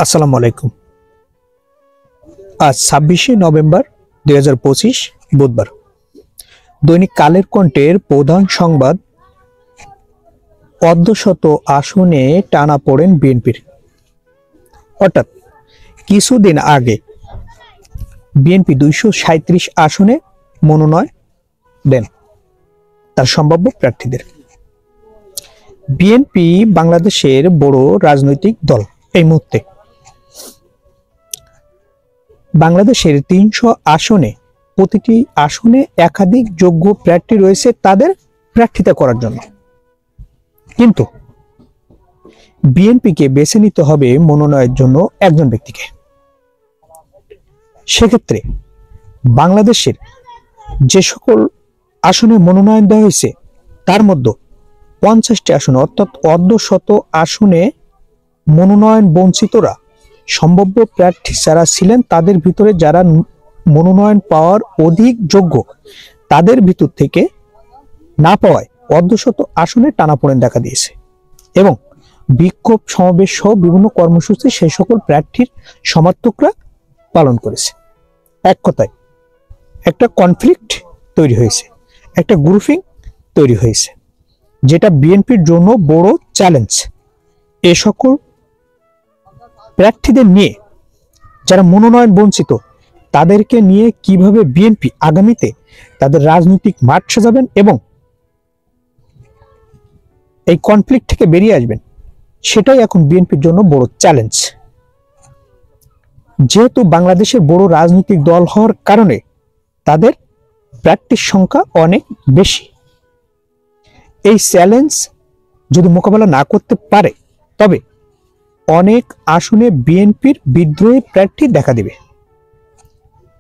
আসসালামু আলাইকুম। আজ 26শে নভেম্বর 2025 বুধবার। দৈনিক কালের কণ্ঠের প্রধান সংবাদ, অর্ধশত আসনে টানা পড়েন বিএনপির। অর্থাৎ কিছুদিন আগে বিএনপি 237 আসনে মনোনয়ন দেন তার সম্ভাব্য প্রার্থীদের। বিএনপি বাংলাদেশের বড় রাজনৈতিক দল। এই মুহূর্তে বাংলাদেশের 300 আসনে প্রতিটি আসনে একাধিক যোগ্য প্রার্থী রয়েছে তাদের প্রার্থিতা করার জন্য, কিন্তু বিএনপিকে বেছে নিতে হবে মনোনয়নের জন্য একজন ব্যক্তিকে। সেক্ষেত্রে বাংলাদেশের যে সকল আসনে মনোনয়ন দেওয়া হয়েছে তার মধ্যে 50টি আসনে অর্থাৎ অর্ধশত আসনে মনোনয়ন বঞ্চিতরা সম্ভাব্য প্রার্থী যারা ছিলেন তাদের ভিতরে যারা মনোনয়ন পাওয়ার অধিক যোগ্য তাদের ভিতর থেকে না পাওয়ায় অর্ধশত আসনে টানাপোড়েন দেখা দিয়েছে এবং বিক্ষোভ সমাবেশ সহ বিভিন্ন কর্মসূচি সেই সকল প্রার্থীর সমর্থকরা পালন করেছে। এক কথায় একটা কনফ্লিক্ট তৈরি হয়েছে, একটা গ্রুপিং তৈরি হয়েছে, যেটা বিএনপির জন্য বড় চ্যালেঞ্জ। এ সকল প্রার্থীদের নিয়ে যারা মনোনয়ন বঞ্চিত তাদেরকে নিয়ে কিভাবে বিএনপি আগামীতে তাদের রাজনৈতিক মাঠ সাজাবেন এবং এই কনফ্লিক্ট থেকে বেরিয়ে আসবেন, সেটাই এখন বিএনপির জন্য বড় চ্যালেঞ্জ। যেহেতু বাংলাদেশের বড় রাজনৈতিক দল হওয়ার কারণে তাদের প্রার্থীর সংখ্যা অনেক বেশি। এই চ্যালেঞ্জ যদি মোকাবেলা না করতে পারে তবে অনেক আসনে বিএনপির বিদ্রোহী প্রার্থী দেখা দিবে।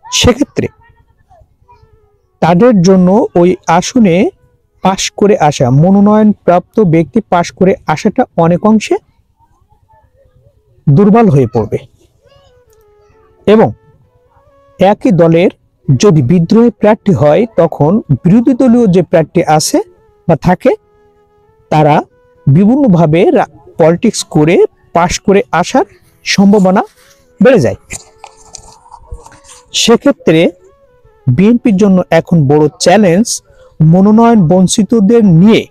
সেক্ষেত্রে তাদের জন্য ওই আসনে পাশ করে আসা, মনোনয়ন প্রাপ্ত ব্যক্তি পাশ করে আসাটা অনেক অংশে দুর্বল হয়ে পড়বে এবং একই দলের যদি বিদ্রোহী প্রার্থী হয় তখন বিরোধী দলীয় যে প্রার্থী আছে বা থাকে তারা বিভিন্নভাবে পলিটিক্স করে পাশ করে আসার সম্ভাবনা বেড়ে যায়। সেক্ষেত্রে বিএনপির জন্য এখন বড় চ্যালেঞ্জ মনোনয়ন বঞ্চিতদের নিয়ে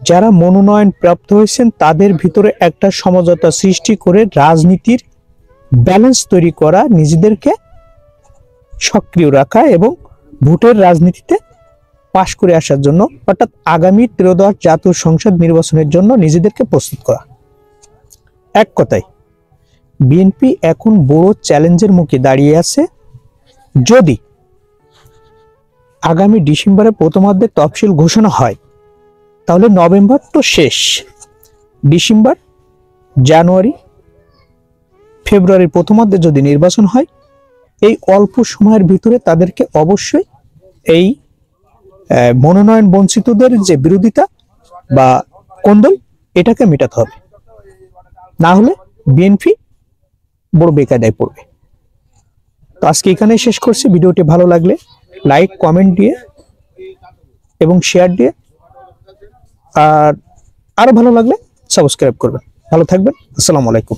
যারা মনোনয়ন প্রাপ্ত হয়েছেন তাদের ভিতরে একটা সমঝোতা সৃষ্টি করে রাজনীতির ব্যালেন্স তৈরি করা, নিজেদেরকে সক্রিয় রাখা এবং ভোটের রাজনীতিতে পাশ করে আসার জন্য, অর্থাৎ আগামী ত্রয়োদশ জাতীয় সংসদ নির্বাচনের জন্য নিজেদেরকে প্রস্তুত করা। এক কথায় বিএনপি এখন বড় চ্যালেঞ্জের মুখে দাঁড়িয়ে আছে। যদি আগামী ডিসেম্বরের প্রথমার্ধে তফসিল ঘোষণা হয় তাহলে নভেম্বর তো শেষ, ডিসেম্বর, জানুয়ারি, ফেব্রুয়ারির প্রথমার্ধে যদি নির্বাচন হয়, এই অল্প সময়ের ভিতরে তাদেরকে অবশ্যই এই মনোনয়ন বঞ্চিতদের যে বিরোধিতা বা কোন্দল এটাকে মেটাতে হবে, না হলে বিএনপি বড় বেকায়দায় পড়বে। তো আজকে এখানেই শেষ করছি। ভিডিওটি ভালো লাগলে লাইক, কমেন্ট দিয়ে এবং শেয়ার দিয়ে, আর আরো ভালো লাগলে সাবস্ক্রাইব করবেন। ভালো থাকবেন। আসসালামু আলাইকুম।